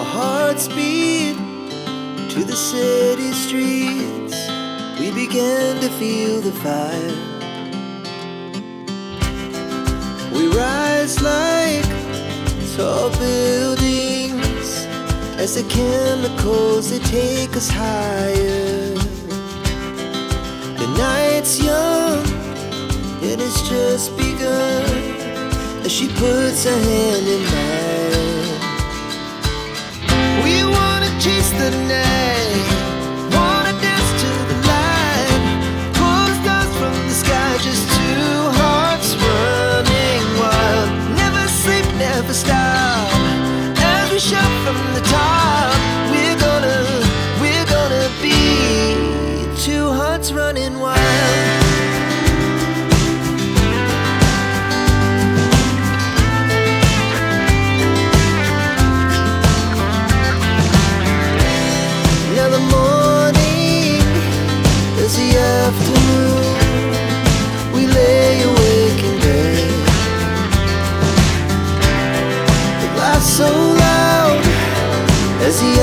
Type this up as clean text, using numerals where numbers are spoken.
Our hearts beat to the city streets. We began to feel the fire. We rise like tall buildings as the chemicals, they take us higher. The night's young and it's just begun as she puts her hand in mine. We wanna chase the night, wanna dance to the light, pull the stars from the sky, just two hearts running wild. Never sleep, never stop, as we shout from the top. We're gonna be two hearts running wild. Now the morning is the afternoon. We lay awake in bed. The laughs so loud as the